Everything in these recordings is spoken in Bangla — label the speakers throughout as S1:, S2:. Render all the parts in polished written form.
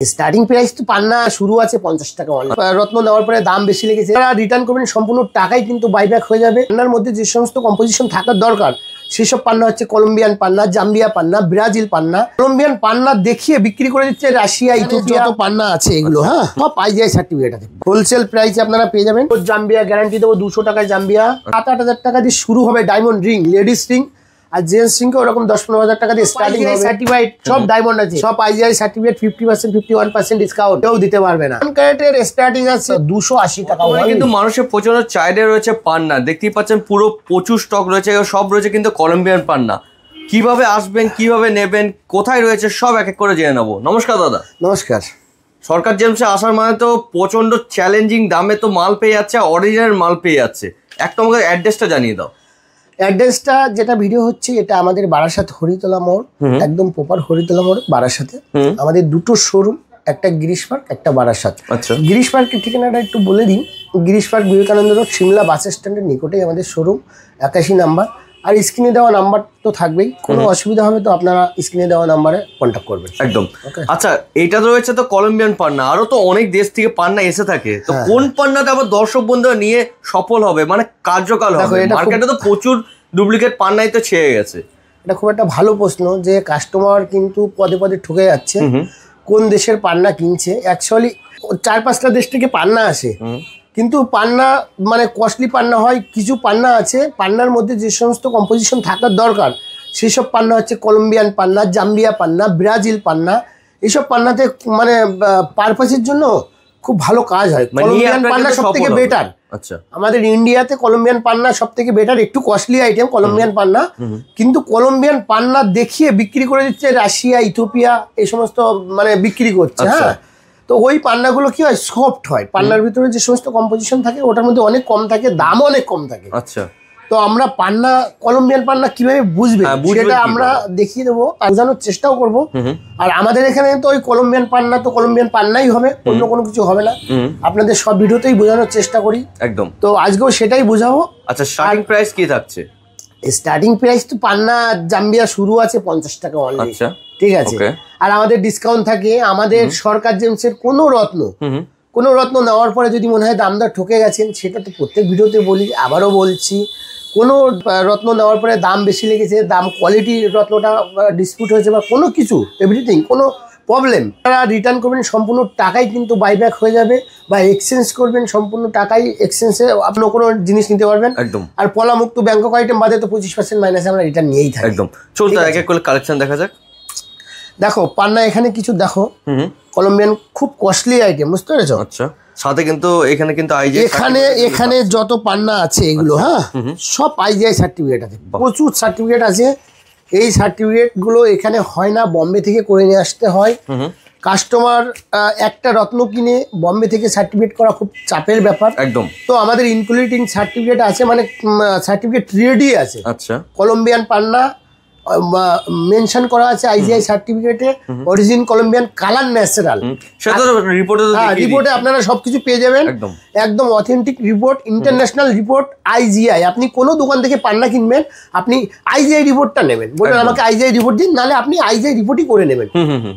S1: স্টার্টিং প্রাইস তো পান্না শুরু আছে 50 টাকা অনলি। রত্ন নেওয়ার পরে দাম বেশি লেগেছে, যারা রিটার্ন করবেন সম্পূর্ণ টাকাই কিন্তু বাইব্যাক হয়ে যাবে। পান্নার মধ্যে যে সমস্ত কম্পোজিশন থাকার দরকার সেসব পান্না হচ্ছে কলম্বিয়ান পান্না, জাম্বিয়া পান্না, ব্রাজিল পান্না। কলম্বিয়ান পান্না দেখিয়ে বিক্রি করে দিচ্ছে রাশিয়া, ইথিওপিয়া, যত পান্না আছে এগুলো। হ্যাঁ, সব আইজিআই সার্টিফিকেট আছে। হোলসেল প্রাইসে আপনারা পেয়ে যাবেন। জাম্বিয়া গ্যারান্টি দেবো 200 টাকায় জাম্বিয়া। 7-8 টাকা দিয়ে শুরু হবে ডায়মন্ড রিং, লেডিস রিং আর জেন্টস রিং ওরকম 10-15 হাজার টাকা দিয়ে স্টার্টিং হবে। সার্টিফাইড সব ডায়মন্ড আছে, সব আইজিআই সার্টিফিকেট। 50% 51% ডিসকাউন্ট কেউ দিতে পারবে না। ক্যারেটের স্টার্টিং আছে 280 টাকা।
S2: কিন্তু মানুষের প্রচন্ড চাহিদা রয়েছে পান্না, দেখতেই পাচ্ছেন পুরো প্রচুর স্টক রয়েছে, সব রয়েছে কিন্তু কলম্বিয়ান পান্না। কিভাবে আসবেন, কিভাবে নেবেন, কোথায় রয়েছে সব এক এক করে জেনে নেবো। নমস্কার দাদা।
S1: নমস্কার।
S2: সরকার জেমসে আসার মানে তো প্রচন্ড চ্যালেঞ্জিং দামে তো মাল পেয়ে যাচ্ছে, অরিজিনাল মাল পেয়ে যাচ্ছে। একটা আমাকে অ্যাড্রেসটা জানিয়ে দাও।
S1: অ্যাড্রেসটা যেটা ভিডিও হচ্ছে এটা আমাদের বারাসাত হরিতলা মোড়, একদম প্রপার হরিতলা মোড় বারাসাতে। আমাদের দুটো শোরুম, একটা গিরিশ পার্ক, একটা বারাসাত।
S2: আচ্ছা,
S1: গিরিশ পার্কের ঠিকানাটা একটু বলে দিই। গিরিশ পার্ক বিবেকানন্দ রোড, সিমলা বাস স্ট্যান্ডের নিকটেই আমাদের শোরুম, 81 নাম্বার। আর স্ক্রিনে দেওয়া নাম্বার তো থাকবেই, কোনো অসুবিধা হবে তো আপনারা স্ক্রিনে দেওয়া নাম্বারে কন্ট্যাক্ট করবেন।
S2: একদম। আচ্ছা, এটা তো রয়েছে তো কলম্বিয়ান পান্না, আরো তো অনেক দেশ থেকে পান্না এসে থাকে, তো কোন পান্নাটা আবার দর্শক বন্ধুরা নিয়ে সফল হবে, মানে কার্যকাল হবে? মার্কেটে তো প্রচুর ডুপ্লিকেট পান্নাই তো ছেয়ে গেছে।
S1: এটা খুব একটা ভালো প্রশ্ন, যে কাস্টমার কিন্তু পদে পদে ঠকে যাচ্ছে কোন দেশের পান্না কিনছে। অ্যাকচুয়ালি 4-5টা দেশ থেকে পান্না আসে, কিন্তু পান্না মানে কস্টলি পান্না হয়। কিছু পান্না আছে পান্নার মধ্যে যে সমস্ত কম্পোজিশন থাকার দরকার সেসব পান্না হচ্ছে কলম্বিয়ান পান্না, জাম্বিয়া পান্না, ব্রাজিল পান্না। এইসব পান্নাতে মানে পারপাসের জন্য খুব ভালো কাজ হয়। কলম্বিয়ান পান্না সব থেকে বেটার।
S2: আচ্ছা,
S1: আমাদের ইন্ডিয়াতে কলম্বিয়ান পান্না সব থেকে বেটার, একটু কস্টলি আইটেম কলম্বিয়ান পান্না, কিন্তু কলম্বিয়ান পান্না দেখিয়ে বিক্রি করে দিচ্ছে রাশিয়া, ইথিওপিয়া, এই সমস্ত মানে বিক্রি করছে। হ্যাঁ, তো ওই পান্নাগুলো কি হয়, সফট হয়। পান্নার ভিতরে যে সমস্ত কম্পোজিশন থাকে ওটার মধ্যে অনেক কম থাকে, দামও অনেক কম থাকে।
S2: আচ্ছা,
S1: তো আমরা পান্না কলম্বিয়ান পান্না কিভাবে বুঝবে সেটা আমরা দেখিয়ে দেবো, বোঝানোর চেষ্টাও করবো। আর আমাদের এখানে তো ওই কলম্বিয়ান পান্না তো কলম্বিয়ান পান্নাই হবে, অন্য কোনো কিছু হবে না। আপনাদের সব ভিডিওতেই বোঝানোর চেষ্টা করি।
S2: একদম।
S1: তো আজকেও সেটাই বোঝাবো।
S2: আচ্ছা, স্টার্টিং প্রাইস কি থাকছে?
S1: স্টার্টিং প্রাইস তো পান্না জাম্বিয়া শুরু আছে 50 টাকা অনলি।
S2: আচ্ছা,
S1: ঠিক আছে। আর আমাদের ডিসকাউন্ট থাকে। আমাদের সরকার জেমসের কোনো রত্ন নেওয়ার পরে যদি মনে হয় দামদার ঠকে গেছেন, সেটা তো প্রত্যেক ভিডিওতে বলি, আবারও বলছি, কোনো রত্ন নেওয়ার পরে দাম বেশি লেগেছে, দাম কোয়ালিটি রত্নটা ডিসপিউট হয়েছে বা কোনো কিছু, এভরিথিং কোনো প্রবলেম, তারা রিটার্ন করবেন সম্পূর্ণ টাকাই কিন্তু বাইব্যাক হয়ে যাবে, বা এক্সচেঞ্জ করবেন সম্পূর্ণ টাকাই, এক্সচেঞ্জে আপনি কোনো জিনিস নিতে পারবেন।
S2: একদম।
S1: আর পলামুক্ত ব্যাংকক আইটেম বাদে তো 25% মাইনাসে আমরা রিটার্ন নিয়েই থাকি।
S2: একদম। চলতে এক এক করে কালেকশন দেখা যাক।
S1: দেখো পান্না এখানে কিছু দেখো, কলম্বিয়ান খুব কস্টলি আইটেম, বুঝতে পেরেছো?
S2: আচ্ছা, সাথে কিন্তু এখানে কিন্তু
S1: এখানে যত পান্না আছে এগুলো, হ্যাঁ, সব আইজিআই সার্টিফিকেট আছে, প্রচুর সার্টিফিকেট আছে। এই সার্টিফিকেট গুলো এখানে হয় না, বম্বে থেকে করে নিয়ে আসতে হয়। কাস্টমার একটা রত্ন কিনে বম্বে থেকে সার্টিফিকেট করা খুব চাপের ব্যাপার।
S2: একদম।
S1: তো আমাদের ইনক্লুডিং সার্টিফিকেট আছে, মানে সার্টিফিকেট রেডি আছে।
S2: আচ্ছা,
S1: কলম্বিয়ান পান্না মেনশন করা আছে আইজিআই সার্টিফিকেটে, অরিজিন কলম্বিয়ান, কালার ন্যাচারাল। রিপোর্টে আপনারা সবকিছু পেয়ে যাবেন, একদম authentic report, international report, IGI. আপনি কোনো দোকান থেকে পান্না কিনবেন, আপনি আইজিআই রিপোর্টটা নেবেন, বলবেন আমাকে আইজিআই রিপোর্ট দিন, নাহলে আপনি আইজিআই রিপোর্টই করে নেবেন।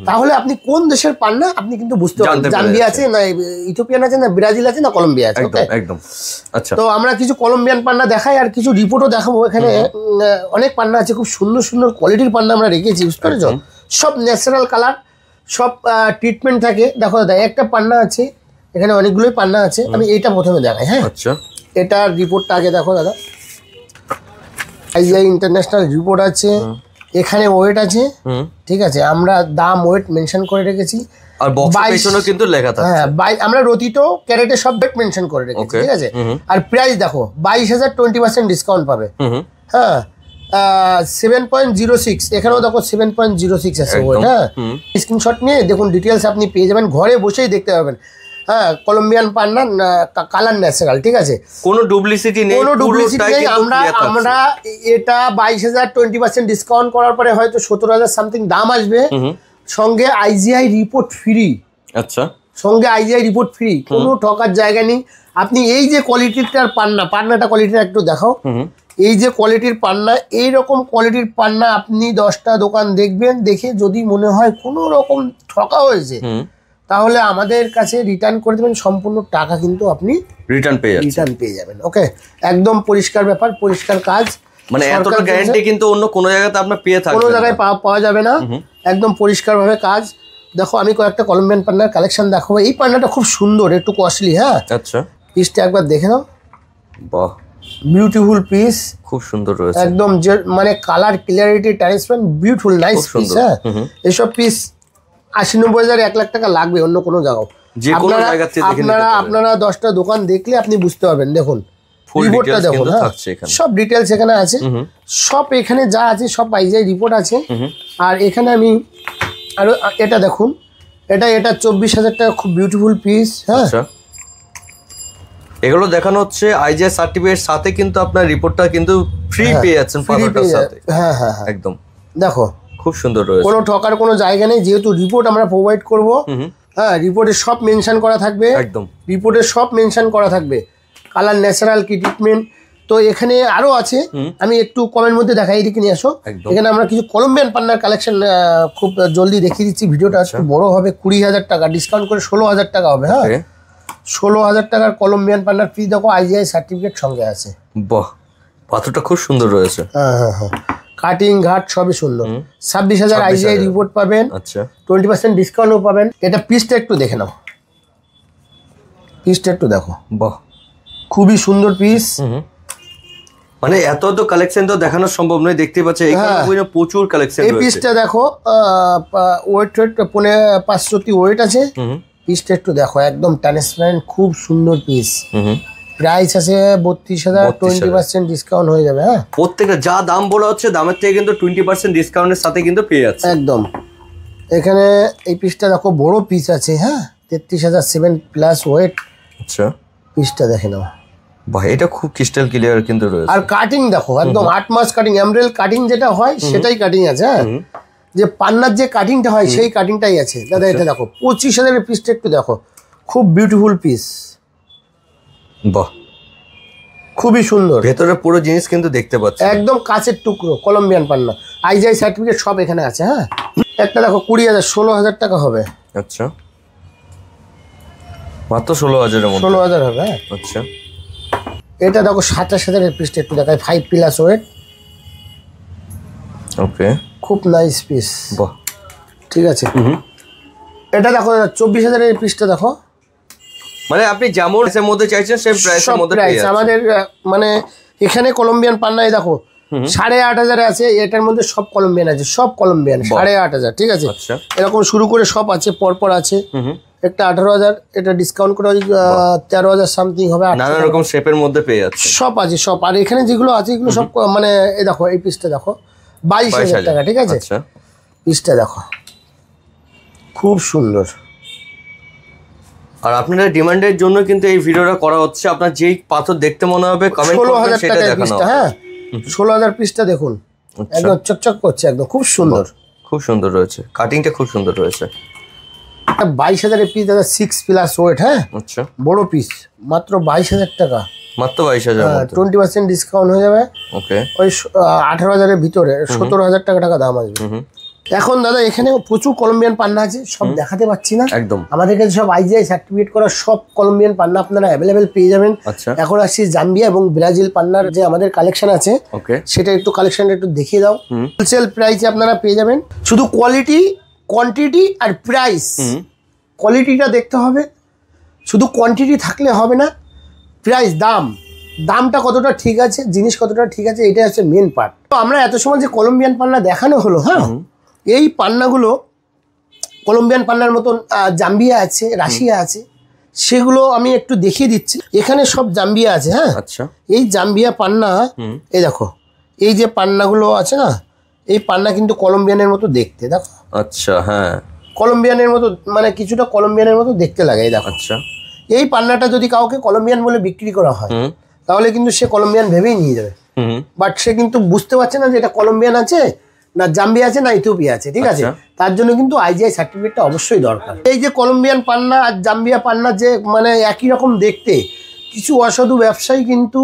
S1: তাহলে আপনি কোন দেশের পান্না আপনি কিন্তু বুঝতে পারবেন, জাম্বিয়া আছে না, ইথিওপিয়ান আছে না, ব্রাজিল আছে না, কলম্বিয়া আছে।
S2: একদম। আচ্ছা, তো
S1: আমরা কিছু কলম্বিয়ান পান্না দেখাই আর কিছু রিপোর্টও দেখাবো। এখানে অনেক পান্না আছে, খুব সুন্দর সুন্দর কোয়ালিটির পান্না আমরা রেখেছি, বুঝতে পেরেছ? সব ন্যাচারাল কালার, সব ট্রিটমেন্ট থাকে। দেখো দাদা, একটা পান্না আছে, এখানে অনেকগুলোই পান্না আছে, আমি এইটা প্রথমে দেখাই। হ্যাঁ, আচ্ছা, এটার রিপোর্টটা আগে দেখো দাদা। আইজিআই ইন্টারন্যাশনাল রিপোর্ট আছে, এখানে ওয়েট আছে, ঠিক আছে, আমরা দাম ওয়েট মেনশন করে রেখেছি।
S2: আর বক্সের পেছনেও কিন্তু লেখা থাকে।
S1: হ্যাঁ, আমরা রতিটো ক্যারেটে সব ডেট মেনশন করে রেখেছি, ঠিক আছে। আর প্রাইস দেখো 22,000, 20% ডিসকাউন্ট পাবে। হ্যাঁ, 7.06, এখানেও দেখো 7.06 আছে ওয়েট। হ্যাঁ, স্ক্রিনশট নিয়ে দেখুন, ডিটেলস আপনি পেয়ে যাবেন, ঘরে বসেই দেখতে পাবেন। হ্যাঁ, কলম্বিয়ান পান্না, কালার ন্যাচারাল, ঠিক আছে,
S2: কোনো ডুপ্লিসিটি নেই,
S1: কোনো ডুপ্লিসিটি নেই। আমরা এটা 22,000, 20% ডিসকাউন্ট করার পরে হয়তো 17,000 সামথিং দাম আসবে, সঙ্গে আইজিআই রিপোর্ট ফ্রি।
S2: আচ্ছা,
S1: সঙ্গে আইজিআই রিপোর্ট ফ্রি, কোনো ঠকার জায়গা নেই। আপনি এই যে কোয়ালিটিটার পান্নাটা কোয়ালিটিটা একটু দেখাও। এই যে কোয়ালিটির পান্না, এইরকম কোয়ালিটির পান্না আপনি 10টা দোকান দেখবেন, দেখে যদি মনে হয় কোনো রকম ঠকা হয়েছে, তাহলে আমাদের কাছে রিটার্ন করে দেবেন, সম্পূর্ণ টাকা কিন্তু আপনি
S2: রিটার্ন
S1: পেয়ে যাবেন। ওকে, একদম পরিষ্কার ব্যাপার, পরিষ্কার কাজ,
S2: মানে এতটা গ্যারান্টি কিন্তু অন্য কোনো জায়গাতে আপনার পেয়ে থাকবে,
S1: কোনো জায়গায় পাওয়া যাবে না। একদম পরিষ্কারভাবে কাজ। দেখো আমি কয়েকটা কলম্বিয়ান পান্নার কালেকশন দেখাবো। এই পান্নাটা খুব সুন্দর, একটু কস্টলি। হ্যাঁ,
S2: আচ্ছা,
S1: পিসটা একবার দেখে নাও।
S2: বাহ,
S1: বিউটিফুল পিস,
S2: খুব সুন্দর রয়েছে
S1: একদম, যে মানে colour clarity, transparent, beautiful, nice piece. হ্যাঁ, এইসব পিস 80-90 হাজার 1 লাখ টাকা লাগবে অন্য কোনো জায়গায়। আপনারা 10টা দোকান দেখলে আপনি বুঝতে পারবেন। দেখুন রিপোর্টটা দেখুন, সব ডিটেলস এখানে আছে, সব এখানে যা আছে সব আইজিআই রিপোর্ট আছে। আর এখানে আমি আরো এটা দেখুন, এটা 24,000 টাকা, খুব বিউটিফুল পিস। হ্যাঁ,
S2: এগুলো দেখানো হচ্ছে আইজিআই সার্টিফিকেট সাথে, কিন্তু আপনার রিপোর্টটা কিন্তু ফ্রি পেয়ে যাচ্ছেন পাতাটার সাথে।
S1: হ্যাঁ হ্যাঁ,
S2: একদম।
S1: দেখো
S2: খুব সুন্দর রয়েছে,
S1: কোনো ঠকার কোনো জায়গা নেই, যেহেতু রিপোর্ট আমরা প্রোভাইড করব। হ্যাঁ, রিপোর্টে সব মেনশন করা থাকবে,
S2: একদম
S1: রিপোর্টে সব মেনশন করা থাকবে, কালার, ন্যাচারাল কি ট্রিটমেন্ট। তো এখানে আরো আছে, আমি একটু কমের মধ্যে দেখাই, এদিকে নিয়ে আসো। এখানে আমরা কিছু কলম্বিয়ান পান্নার কালেকশন খুব জলদি দেখিয়ে দিচ্ছি, ভিডিওটা একটু বড় হবে। 20,000 টাকা ডিসকাউন্ট করে 16,000 টাকা হবে। হ্যাঁ, 16,000 টাকার কলম্বিয়ান পান্নার পিস দেখো, আইজিআই সার্টিফিকেট সঙ্গে আছে।
S2: বাহ, পাথরটা খুব সুন্দর রয়েছে।
S1: হ্যাঁ হ্যাঁ হ্যাঁ, কাটিং ঘাট সবই সুন্দর। 26,000 আইজিআই রিপোর্ট পাবেন।
S2: আচ্ছা,
S1: 20% ডিসকাউন্টও পাবেন। এটা পিসটা একটু দেখে নাও, পিসটা একটু দেখো।
S2: বাহ,
S1: খুবই সুন্দর পিস।
S2: মানে এত তো কালেকশন তো দেখানো সম্ভব নয়, দেখতে পাচ্ছ এখানে প্রচুর কালেকশন।
S1: এই পিসটা দেখো, ওয়েট 500 ওয়েট আছে। পিসটা একটু দেখো, একদম ট্রান্সপারেন্ট, খুব সুন্দর পিস। প্রাইস আছে 32,000, 20% ডিসকাউন্ট হয়ে যাবে। হ্যাঁ,
S2: প্রত্যেকটা যা দাম বলা হচ্ছে দামের থেকে কিন্তু 20% ডিসকাউন্টের সাথে কিন্তু পেয়ে যাচ্ছে
S1: একদম। এখানে এই পিসটা দেখো, বড় পিস আছে। হ্যাঁ, 33,000 7+ ওয়েট।
S2: আচ্ছা,
S1: পিসটা দেখে নাও।
S2: ভাই, এটা খুব ক্রিস্টাল ক্লিয়ার কিন্তু রয়েছে।
S1: আর কাটিং দেখো, একদম 8 মাস কাটিং, এমব্রেল কাটিং যেটা হয় সেটাই কাটিং আছে। হ্যাঁ, যে পান্নার যে কাটিংটা হয় সেই কাটিংটাই আছে দাদা। এটা দেখো 25,000 এর পিসটা একটু দেখো, খুব বিউটিফুল পিস।
S2: বাহ,
S1: খুবই সুন্দর,
S2: ভেতরে পুরো জিনিস কিন্তু দেখতে পাচ্ছি,
S1: একদম কাচের টুকরো, কলম্বিয়ান পান্না, আইজিআই সার্টিফিকেট সব এখানে আছে। হ্যাঁ, একটা দেখো 20,000, 16,000 টাকা হবে।
S2: আচ্ছা, মাত্র 16,000 এর মধ্যে
S1: 16,000 হবে। হ্যাঁ,
S2: আচ্ছা,
S1: এটা দেখো 27,000 এর পিসটা একটু দেখায়, 5+ ওয়েট।
S2: ওকে,
S1: খুব নাইস পিস।
S2: বাহ,
S1: ঠিক আছে। এটা দেখো 24,000 এর পিসটা দেখো,
S2: মানে আপনি যেমন এর মধ্যে চাইছেন সেম প্রাইসের মধ্যে পেয়ে যাচ্ছেন।
S1: আমাদের মানে এখানে কলম্বিয়ান পান্নাই দেখো 8,500 আছে, এটার মধ্যে সব কলম্বিয়ান আছে, সব কলম্বিয়ান 8,500। ঠিক আছে, এরকম শুরু করে সব আছে, পরপর আছে। একটা 18,000, এটা ডিসকাউন্ট করে 13,000 সামথিং হবে।
S2: নানা রকম শেপের মধ্যে পেয়ে যাচ্ছে,
S1: সব আছে সব। আর এখানে যেগুলো আছে এগুলো সব মানে এই দেখো, এই পিসটা দেখো 22,000 টাকা। ঠিক আছে, পিসটা দেখো, খুব সুন্দর।
S2: আর আপনাদের ডিমান্ডের জন্য কিন্তু এই ভিডিওটা করা হচ্ছে। আপনার যেই পাথর দেখতে মনে হবে কমেন্ট করবেন, সেটা দেখানো হবে।
S1: হ্যাঁ, 16,000 পিসটা দেখুন, একদম চকচক করছে, একদম খুব সুন্দর,
S2: খুব সুন্দর রয়েছে, কাটিংটা খুব সুন্দর রয়েছে।
S1: 22,000 এর পিস দাদা, 6+ ওয়েট। হ্যাঁ, আচ্ছা, বড় পিস, মাত্র 22,000 টাকা।
S2: মাত্র 22,000,
S1: 20% ডিসকাউন্ট হয়ে যাবে।
S2: ওকে,
S1: ওই 18,000 এর ভিতরে 17,000 টাকা দাম আসবে। এখন দাদা এখানে প্রচুর কলম্বিয়ান পান্না আছে, সব দেখাতে পাচ্ছি না।
S2: একদম,
S1: আমাদের কাছে সব আইজিআই সার্টিফিকেট করা সব কলম্বিয়ান পান্না আপনারা অ্যাভেলেবেল পেয়ে যাবেন। এখন আসছি জাম্বিয়া এবং ব্রাজিল পান্নার যে আমাদের কালেকশন আছে, সেটা একটু কালেকশনটা একটু দেখিয়ে দাও। হোলসেল প্রাইসে আপনারা পেয়ে যাবেন। শুধু কোয়ালিটি, কোয়ান্টিটি আর প্রাইস। কোয়ালিটিটা দেখতে হবে, শুধু কোয়ান্টিটি থাকলে হবে না, প্রাইস, দামটা কতটা ঠিক আছে, জিনিস কতটা ঠিক আছে, এটা হচ্ছে মেন পার্ট। তো আমরা এত সময় যে কলম্বিয়ান পান্না দেখানো হলো, হ্যাঁ, এই পান্নাগুলো কলম্বিয়ান পান্নার মতন জাম্বিয়া আছে, রাশিয়া আছে, সেগুলো আমি একটু দেখিয়ে দিচ্ছি। এখানে সব জাম্বিয়া আছে। হ্যাঁ, আচ্ছা, এই জাম্বিয়া পান্না, এই দেখো, এই যে পান্নাগুলো আছে না, এই পান্না কিন্তু কলম্বিয়ানের মতো দেখতে, দেখো।
S2: আচ্ছা, হ্যাঁ,
S1: কলম্বিয়ানের মতো, মানে কিছুটা কলম্বিয়ানের মতো দেখতে লাগে, এই দেখো। আচ্ছা, এই পান্নাটা যদি কাউকে কলম্বিয়ান বলে বিক্রি করা হয়, তাহলে কিন্তু সে কলম্বিয়ান ভেবেই নিয়ে যাবে। বাট সে কিন্তু বুঝতে পারছে না যে এটা কলম্বিয়ান আছে না জাম্বিয়া আছে না ইথিওপিয়া আছে। ঠিক আছে, তার জন্য কিন্তু আইজিআই সার্টিফিকেটটা অবশ্যই দরকার। এই যে কলম্বিয়ান পান্না আর জাম্বিয়া পান্না যে মানে একই রকম দেখতে, কিছু অসাধু ব্যবসায়ী কিন্তু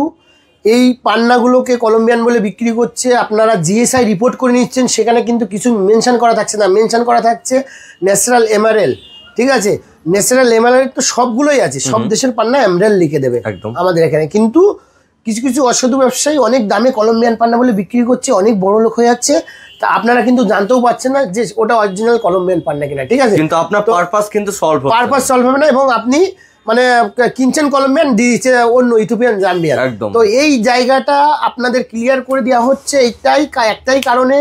S1: এই পান্নাগুলোকে কলম্বিয়ান বলে বিক্রি করছে। আপনারা জিএসআই রিপোর্ট করে নিচ্ছেন, সেখানে কিন্তু কিছু মেনশন করা থাকছে না, মেনশন করা থাকছে ন্যাচারাল এমারেল। ঠিক আছে, ন্যাচারাল এমআরএল তো সবগুলোই আছে, সব দেশের পান্না এমরেল লিখে দেবে আমাদের এখানে। কিন্তু কিছু কিছু অসাধু ব্যবসায়ী অনেক দামে কলম্বিয়ান পান্না বলে বিক্রি করছে, অনেক বড় লোক হয়ে যাচ্ছে। তা আপনারা কিন্তু জানতেও পারছেন না যে ওটা অরিজিনাল কলম্বিয়ান পান্না কিনা, ঠিক আছে?
S2: কিন্তু আপনার পারপাস কিন্তু সলভ
S1: হবে না, এবং আপনি মানে কিনছেন কলম্বিয়ান, দিয়েছে অন্য ইথিওপিয়ান, জাম্বিয়ান। তো এই জায়গাটা আপনাদের ক্লিয়ার করে দেওয়া হচ্ছে একটাই কারণে,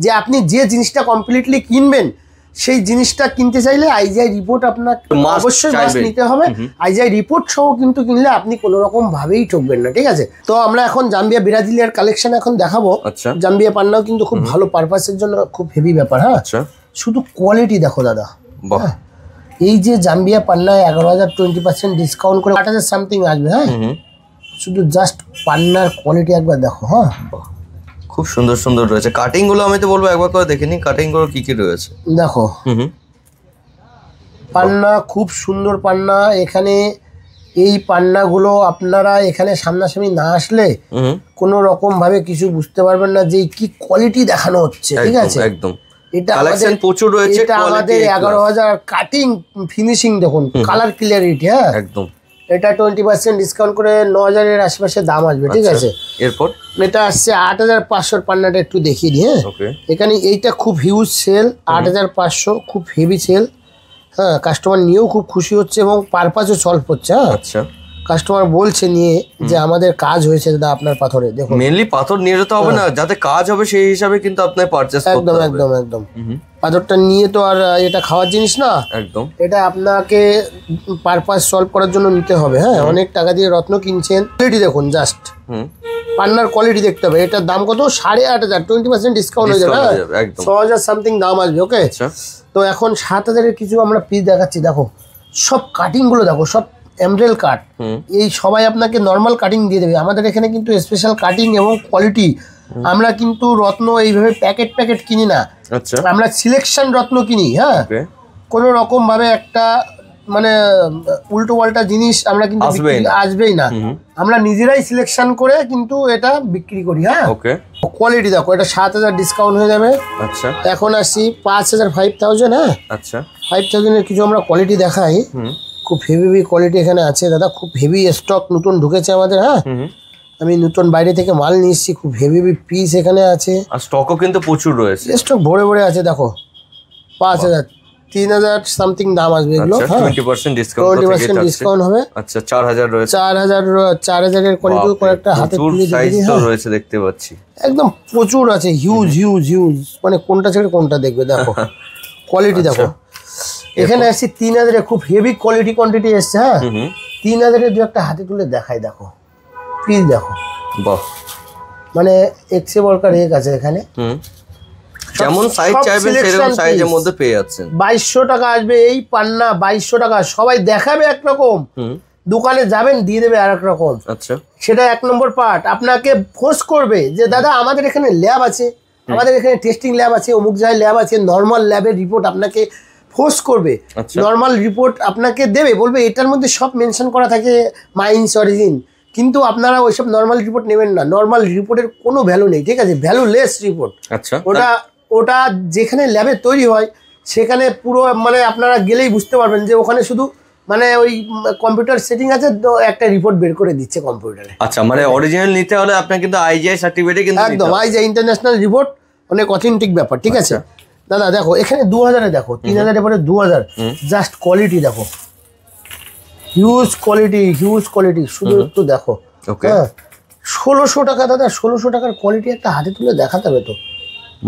S1: যে আপনি যে জিনিসটা কমপ্লিটলি কিনবেন সেই জিনিসটা কিনতে চাইলে আইজিআই রিপোর্ট আপনাকে অবশ্যই মাস্ট নিতে হবে। আইজিআই রিপোর্ট সহ কিন্তু কিনলে আপনি কোনো রকম ভাবেই ঠকবেন না, ঠিক আছে? তো আমরা এখন জাম্বিয়া ব্রাজিলিয়ার কালেকশন এখন দেখাবো। জাম্বিয়া পান্নাও কিন্তু খুব ভালো পারপাসের জন্য খুব হেভি ব্যাপার। হ্যাঁ, শুধু কোয়ালিটি দেখো দাদা। এই যে জাম্বিয়া পান্নায় 11,000 20% ডিসকাউন্ট করে 8,000 সামথিং আসবে। হ্যাঁ, শুধু জাস্ট পান্নার কোয়ালিটি একবার দেখো। হ্যাঁ,
S2: খুব সুন্দর সুন্দর রয়েছে। কাটিং গুলো আমি তো বলবো একবার করে দেখে নিন, কাটিং গুলো কি কি রয়েছে
S1: দেখো। পান্না খুব সুন্দর পান্না। এখানে এই পান্নাগুলো আপনারা এখানে সামনাসামনি না আসলে কোনো রকম ভাবে কিছু বুঝতে পারবেন না যে কি কোয়ালিটি দেখানো হচ্ছে, ঠিক আছে?
S2: একদম।
S1: এটা কালেকশন প্রচুর রয়েছে। এটা আমাদের 11,000 কাটিং ফিনিশিং দেখুন, কালার ক্লিয়ারিটি। হ্যাঁ, একদম। এটা 20% ডিসকাউন্ট করে 9,000 এর আশেপাশে দাম আসবে, ঠিক আছে?
S2: এরপর
S1: এটা আসছে 8,500 পান্নাটা একটু দেখিয়ে দিই। হ্যাঁ, এখানে এইটা খুব হিউজ সেল, 8,500 খুব হেভি সেল। হ্যাঁ, কাস্টমার নিয়েও খুব খুশি হচ্ছে এবং পারপাসও সলভ হচ্ছে। হ্যাঁ, আচ্ছা। কাস্টমার বলছে নিয়ে যে আমাদের কাজ হয়েছে দাদা আপনার পাথরে। দেখুন,
S2: মেইনলি পাথর নিয়ে যেতে হবে না, যাতে কাজ হবে সেই হিসাবে কিন্তু আপনি পারচেজ করতে হবে।
S1: একদম একদম একদম। পাথরটা নিয়ে তো আর এটা খাওয়ার জিনিস না,
S2: একদম।
S1: এটা আপনাকে পারপাস সলভ করার জন্য নিতে হবে। হ্যাঁ, অনেক টাকা দিয়ে রত্ন কিনছেন। কোয়ালিটি দেখুন, জাস্ট পান্নার কোয়ালিটি দেখতে হবে। এটার দাম কত? 8,500, 20% ডিসকাউন্ট হয়ে যাবে। 6,000 সামথিং দাম আসবে। ওকে, তো এখন 7,000-এর কিছু আমরা পিস দেখাচ্ছি। দেখো, সব কাটিং গুলো দেখো, সব এমব্রেল কাট। এই সবাই আপনাকে নর্মাল কাটিং দিয়ে দেবে। আমাদের এখানে কিন্তু স্পেশাল কাটিং এবং কোয়ালিটি। আমরা কিন্তু রত্ন এইভাবে প্যাকেট কিনি না, আমরা সিলেকশন রত্ন কিনি। হ্যাঁ, কোনো রকম ভাবে একটা মানে উল্টো পাল্টা জিনিস আমরা কিন্তু আসবেই না। আমরা নিজেরাই সিলেকশন করে কিন্তু এটা বিক্রি করি। হ্যাঁ, কোয়ালিটি দেখো, এটা 7,000 ডিসকাউন্ট হয়ে যাবে। আচ্ছা, এখন আসছি 5,000 5,000। হ্যাঁ, আচ্ছা, 5,000-এর কিছু আমরা কোয়ালিটি দেখাই। খুব হেভি কোয়ালিটি এখানে আছে দাদা, খুব হেভি স্টক নতুন ঢুকেছে আমাদের। হ্যাঁ, আমি নতুন বাইরে থেকে মাল নিয়ে এসেছি, খুব হেভি পিস এখানে আছে।
S2: আর স্টকও কিন্তু প্রচুর রয়েছে,
S1: স্টক ভরে আছে। দেখো, 5,000 3,000 সামথিং দাম আসবে এগুলো।
S2: 20% ডিসকাউন্ট হবে। আচ্ছা, 4,000 রয়েছে।
S1: 4,000-এর কোয়ালিটি করে একটা হাতে তুলে
S2: সাইজ তো রয়েছে দেখতে পাচ্ছি।
S1: একদম প্রচুর আছে, হিউজ, মানে কোনটা ছেড়ে কোনটা দেখবে। দেখো কোয়ালিটি দেখো। এখানে আসছি 3,000-এ, খুব হেভি কোয়ালিটি কোয়ান্টিটি এসছে। হ্যাঁ, 3,000-এর দু একটা হাতে তুলে দেখাই। দেখো পিস দেখো, বাহ, মানে এক্সে বলকার এক আছে এখানে।
S2: যেমন সাইজ চাইবেন সেরকম সাইজের মধ্যে পেয়ে যাচ্ছেন।
S1: 2,200 টাকা আসবে এই পান্না, 2,200 টাকা। সবাই দেখাবে একরকম, দোকানে যাবেন দিয়ে দেবে আর এক রকম। আচ্ছা, সেটা 1 নম্বর পার্ট। আপনাকে ফোর্স করবে যে দাদা আমাদের এখানে ল্যাব আছে, আমাদের এখানে টেস্টিং ল্যাব আছে, অমুক জায়গায় ল্যাব আছে। নর্মাল ল্যাবের রিপোর্ট আপনাকে ফোর্স করবে, নর্মাল রিপোর্ট আপনাকে দেবে, বলবে এটার মধ্যে সব মেনশন করা থাকে মাইন্স অরিজিন। কিন্তু আপনারা ওইসব নর্মাল রিপোর্ট নেবেন না, নর্মাল রিপোর্টের কোনো ভ্যালু নেই, ঠিক আছে? Valueless report. আচ্ছা, ওটা যেখানে ল্যাবে তৈরি হয় সেখানে পুরো মানে আপনারা গেলেই বুঝতে পারবেন যে ওখানে শুধু মানে ওই কম্পিউটার সেটিং আছে, তো একটা রিপোর্ট বের করে দিচ্ছে কম্পিউটারে।
S2: আচ্ছা, মানে অরিজিনাল নিতে হলে আপনার কিন্তু আইজিআই সার্টিফিকেট কিন্তু
S1: একদম, আইজিআই ইন্টারন্যাশনাল রিপোর্ট, অনেক অথেন্টিক ব্যাপার, ঠিক আছে দাদা? দেখো এখানে 2,000-এ দেখো, 3,000-এর পরে 2,000। জাস্ট কোয়ালিটি দেখো, হিউজ কোয়ালিটি। শুধু একটু দেখো। হ্যাঁ, 1,600 টাকা দাদা, 1,600 টাকার কোয়ালিটি একটা হাতে তুলে দেখাতে হবে তো।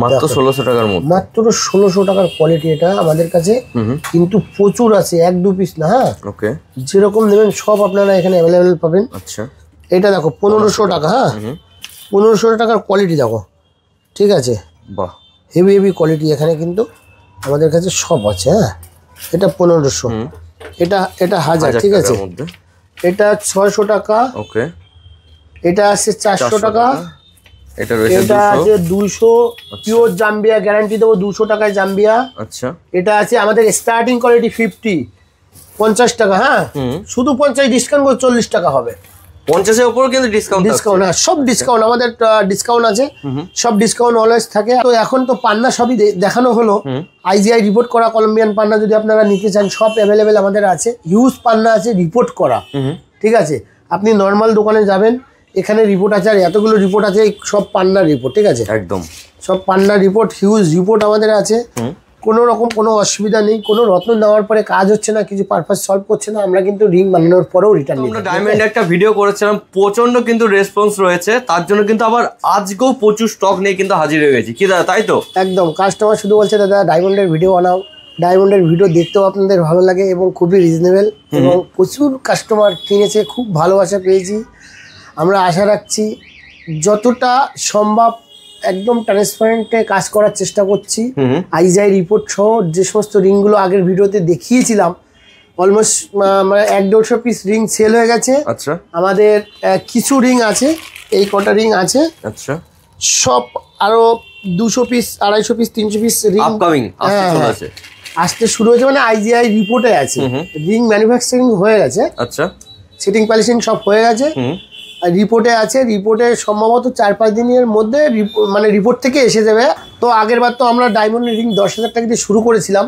S2: মাত্র 1,600 টাকার মধ্যে,
S1: মাত্র 1,600 টাকার কোয়ালিটি এটা আমাদের কাছে কিন্তু প্রচুর আছে, 1-2 পিস না। হ্যাঁ, ওকে, যেরকম নেবেন সব আপনারা এখানে অ্যাভেলেবেল পাবেন। আচ্ছা, এটা দেখো 1,500 টাকা। হ্যাঁ, 1,500 টাকার কোয়ালিটি দেখো, ঠিক আছে? বাহ, হেভি কোয়ালিটি এখানে কিন্তু আমাদের কাছে সব আছে। হ্যাঁ, এটা 1,500, এটা 1,000, ঠিক আছে? এটা 600 টাকা। ওকে, এটা আছে 400 টাকা। এটা আছে 200 পিওর জাম্বিয়া, গ্যারান্টি দেবো 200 টাকায় জাম্বিয়া। আচ্ছা, এটা আছে আমাদের স্টার্টিং কোয়ালিটি 50 টাকা। হ্যাঁ, শুধু 50 ডিসকাউন্ট করে 40 টাকা হবে।
S2: 50-এর উপর কিন্তু ডিসকাউন্ট
S1: হ্যাঁ, সব ডিসকাউন্ট আমাদের ডিসকাউন্ট আছে, সব ডিসকাউন্ট অলওয়েজ থাকে। তো এখন তো পান্না সবই দেখানো হলো। আইজিআই রিপোর্ট করা কলম্বিয়ান পান্না যদি আপনারা নিতে চান সব অ্যাভেলেবেল আমাদের আছে। হিউজ পান্না আছে রিপোর্ট করা, ঠিক আছে। আপনি নর্মাল দোকানে যাবেন, এখানে রিপোর্ট আছে, আর এতগুলো রিপোর্ট আছে, সব পান্নার রিপোর্ট, ঠিক আছে,
S2: একদম
S1: সব পান্নার রিপোর্ট, হিউজ রিপোর্ট আমাদের আছে। কোনো রকম কোনো অসুবিধা নেই। কোনো রত্ন নেওয়ার পরে কাজ হচ্ছে না, কিছু পারপাস সলভ করছে না, আমরা কিন্তু রিং বানানোর পরেও রিটার্ন নিই।
S2: আমরা ডায়মন্ডে একটা ভিডিও করেছিলাম, প্রচন্ড কিন্তু রেসপন্স রয়েছে, তার জন্য কিন্তু আবার আজকেও প্রচুর স্টক নিয়ে কিন্তু হাজির হয়ে গেছি, কি দাদা তাই তো?
S1: একদম, কাস্টমার শুধু বলছে দাদা ডায়মন্ডের ভিডিও বানাও, ডায়মন্ডের ভিডিও দেখতেও আপনাদের ভালো লাগে এবং খুবই রিজনেবল, এবং প্রচুর কাস্টমার কিনেছে, খুব ভালোবাসা পেয়েছি। আমরা আশা রাখছি যতটা সম্ভব একদম ট্রান্সপারেন্টে কাজ করার চেষ্টা করছি। আইজিআই রিপোর্ট সহ যে সমস্ত রিংগুলো আগের ভিডিওতে দেখিয়েছিলাম, অলমোস্ট মানে 150 পিস রিং সেল হয়ে গেছে।
S2: আচ্ছা,
S1: আমাদের কিছু রিং আছে, এই কটা রিং আছে,
S2: আচ্ছা,
S1: সব আরো 200 piece 250 piece 300 piece ring
S2: upcoming
S1: আসতে শুরু হয়েছে, মানে আইজিআই রিপোর্টে আছে। রিং ম্যানুফ্যাকচারিং হয়ে গেছে,
S2: আচ্ছা,
S1: সেটিং পলিশিং সব হয়ে গেছে, রিপোর্টে আছে। রিপোর্টে সম্ভবত 4-5 দিনের মধ্যে মানে রিপোর্ট থেকে এসে যাবে। তো আগের বার তো আমরা ডায়মন্ডের রিং 10,000 টাকা দিয়ে শুরু করেছিলাম,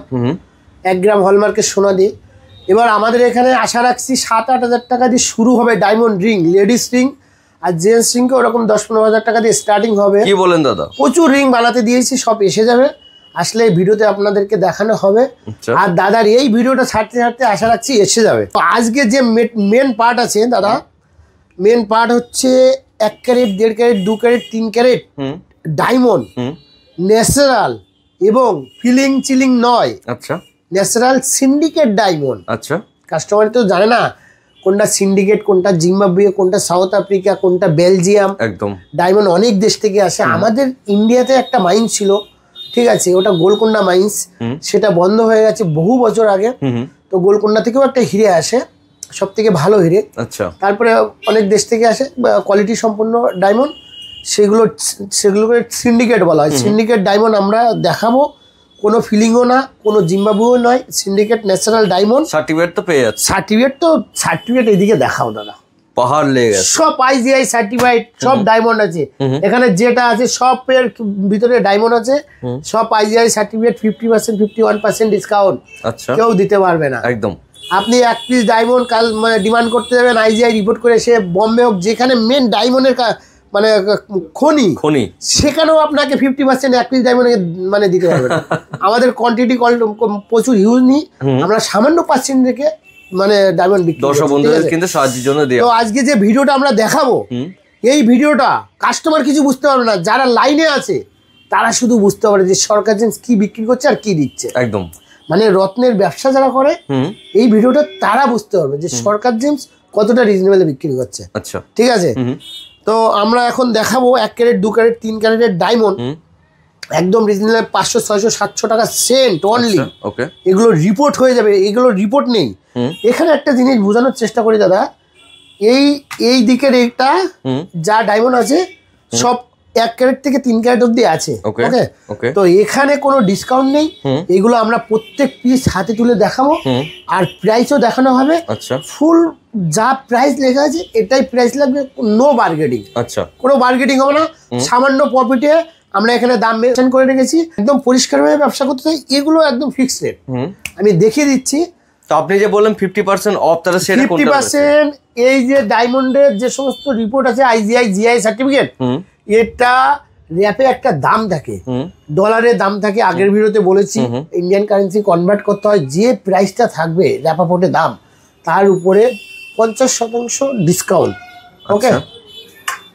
S1: 1 গ্রাম হলমার্কের সোনা দিয়ে। এবার আমাদের এখানে আশা রাখছি 7-8 হাজার টাকা দিয়ে শুরু হবে ডায়মন্ড রিং, লেডিস রিং, আর জেন্টস রিংকে ওরকম 10-15 হাজার টাকা দিয়ে স্টার্টিং হবে।
S2: কি বলেন দাদা?
S1: প্রচুর রিং বানাতে দিয়েছি, সব এসে যাবে, আসলে এই ভিডিওতে আপনাদেরকে দেখানো হবে। আর দাদার এই ভিডিওটা ছাড়তে ছাড়তে আশা রাখছি এসে যাবে। তো আজকে যে মেন পার্ট আছে দাদা, মেন পার্ট হচ্ছে 1 carat, 1.5 carat, 2 carat, 3 carat diamond, natural এবং ফিলিং চিলিং নয়।
S2: আচ্ছা,
S1: ন্যাচারাল সিন্ডিকেট ডায়মন্ড।
S2: আচ্ছা,
S1: কাস্টমার তো জানে না কোনটা সিন্ডিকেট, কোনটা জিম্বাবুয়ে, কোনটা সাউথ আফ্রিকা, কোনটা বেলজিয়াম।
S2: একদম
S1: ডায়মন্ড অনেক দেশ থেকে আসে। আমাদের ইন্ডিয়াতে একটা মাইন্স ছিল, ঠিক আছে, ওটা গোলকোন্ডা মাইন্স, সেটা বন্ধ হয়ে গেছে বহু বছর আগে। তো গোলকোন্ডা থেকেও একটা হিরে আসে, সব থেকে ভালো হিরে।
S2: আচ্ছা,
S1: তারপরে অনেক দেশ থেকে আসে কোয়ালিটি সম্পন্ন ডায়মন্ড, সেগুলোকে সিন্ডিকেট বলা হয়। সিন্ডিকেট ডায়মন্ড আমরা দেখাবো, কোনো ফিলিংও না, কোনো জিম্বাবুয়েও নয়, সিন্ডিকেট ন্যাচারাল ডায়মন্ড।
S2: সার্টিফিকেট তো পেয়ে যাচ্ছে।
S1: সার্টিফিকেট এদিকে দেখাও দাদা,
S2: পাহাড় লেগে গেছে,
S1: সব আইজিআই সার্টিফাইড, সব ডায়মন্ড আছে এখানে, যেটা আছে সবের ভিতরে ডায়মন্ড আছে, সব আইজিআই সার্টিফিকেট, 50%, 51% ডিসকাউন্ট।
S2: আচ্ছা,
S1: কেউ দিতে পারবে না
S2: একদম।
S1: আপনি 1 পিস ডায়মন্ড কাল মানে ডিমান্ড করতে যাবেন, আইজিআই রিপোর্ট করে, সে বম্বে হোক, যেখানে মেন ডায়মন্ডের মানে খনি, সেখানেও আপনাকে 50% 1 পিস ডায়মন্ড মানে দিতে পারবে না। আমাদের কোয়ান্টিটি প্রচুর হিউজ নি, আমরা সামান্য পার্সেন্ট রেখে মানে ডায়মন্ড বিক্রি করি দর্শক বন্ধুদের কিন্তু সাহায্যের জন্য দেয়া। তো আজকে যে ভিডিওটা আমরা দেখাবো, এই ভিডিওটা কাস্টমার কিছু বুঝতে পারবে না, যারা লাইনে আছে তারা শুধু বুঝতে পারে যে সরকার জেন্স কি বিক্রি করছে আর কি দিচ্ছে। একদম, মানে রত্নের ব্যবসা যারা করে এই ভিডিওটা তারা বুঝতে পারবে যে সরকার জেমস কতটা রিজনেবলে বিক্রি করছে। আচ্ছা, ঠিক আছে। তো আমরা এখন দেখাবো 1 ক্যারেট, 2 ক্যারেট, 3 ক্যারেটের ডায়মন্ড, একদম রিজনেবল 500, 600, 700 টাকা সেন্ট অনলি। ওকে, এগুলো রিপোর্ট হয়ে যাবে, এগুলো রিপোর্ট নেই। এখানে একটা জিনিস বোঝানোর চেষ্টা করি দাদা, এই দিকের এটা যা ডায়মন্ড আছে সব 1 ক্যারেট থেকে 3 ক্যারেট অব্দি আছে। ওকে, তো এখানে কোনো ডিসকাউন্ট নেই, এগুলো আমরা প্রত্যেক পিস হাতে তুলে দেখাবো, আর প্রাইসও দেখানো হবে। আচ্ছা, ফুল যা প্রাইস লেখা আছে এটাই প্রাইস লাগবে, নো বার্গেটিং। আচ্ছা, কোনো বার্গেটিং হবে না, সামান্য প্রফিটে আমরা এখানে দাম মেনশন করে রেখেছি, একদম পরিষ্কারভাবে ব্যবসা করতে হয়। এগুলো একদম ফিক্সড রেট, আমি দেখিয়ে দিচ্ছি। তো আপনি যে বললেন 50% অফ, তাহলে সেটা 50% এই যে ডায়মন্ডের যে সমস্ত রিপোর্ট আছে আইজিআই জিআই সার্টিফিকেট, এটা র্যাপে একটা দাম থাকে, ডলারের দাম থাকে, আগের ভিডিওতে বলেছি। ইন্ডিয়ান কারেন্সি কনভার্ট করতে হয়, যে প্রাইসটা থাকবে র্যাপাপোর্টে দাম, তার উপরে 50% ডিসকাউন্ট। ওকে,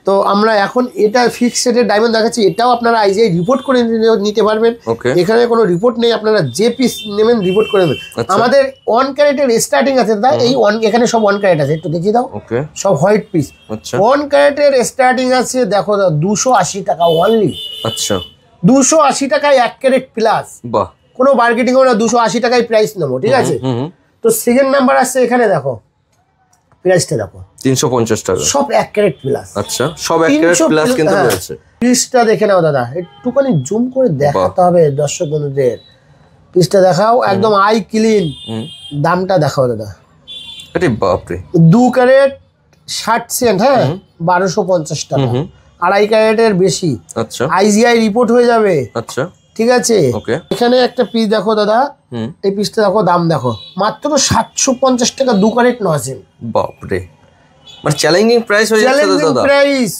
S1: তো আমরা এখন এটা ফিক্সড রেটের ডায়মন্ড দেখাচ্ছি, এটাও আপনারা আইজিআই রিপোর্ট করে নিতে পারবেন। এখানে কোনো রিপোর্ট নেই, আপনারা যে পিস নেবেন রিপোর্ট করে নেবেন। আমাদের 1 ক্যারেটের স্টার্টিং আছে দাদা, এই এখানে সব 1 ক্যারেট আছে, একটু দেখিয়ে দাও, সব হোয়াইট পিস। 1 ক্যারেটের স্টার্টিং আছে, দেখো দাদা 280 টাকা অনলি। আচ্ছা, 280 টাকায় 1 ক্যারেট প্লাস, বাহ, কোনো বার্গেটিং হবে না, 280 টাকায় প্রাইস নেবো, ঠিক আছে। তো সেকেন্ড নাম্বার আসছে, এখানে দেখো প্রাইসটা দেখো 350 টাকা, সব 1 ক্যারেট প্লাস। আচ্ছা, সব 1 ক্যারেট প্লাস কিন্তু রয়েছে। পিসটা দেখে নাও দাদা, একটুখানি জুম করে দেখাতে হবে দর্শক বন্ধুদের, পিসটা দেখাও, একদম আই ক্লিন। দামটা দেখাও দাদা, আরে বাপ রে, 2 ক্যারেট 60 সেন্ট, হ্যাঁ 1250 টাকা, 2.5 ক্যারেটের বেশি।
S2: আচ্ছা,
S1: আইজিআই রিপোর্ট হয়ে যাবে।
S2: আচ্ছা,
S1: ঠিক আছে।
S2: ওকে,
S1: এখানে একটা পিস দেখো দাদা, এই পিসটা দেখো, দাম দেখো মাত্র 750 টাকা, 2 ক্যারেট 9 সেন্ট।
S2: বাপরে, মানে চ্যালেঞ্জিং প্রাইস হয়ে যাচ্ছে দাদা।
S1: প্রাইস।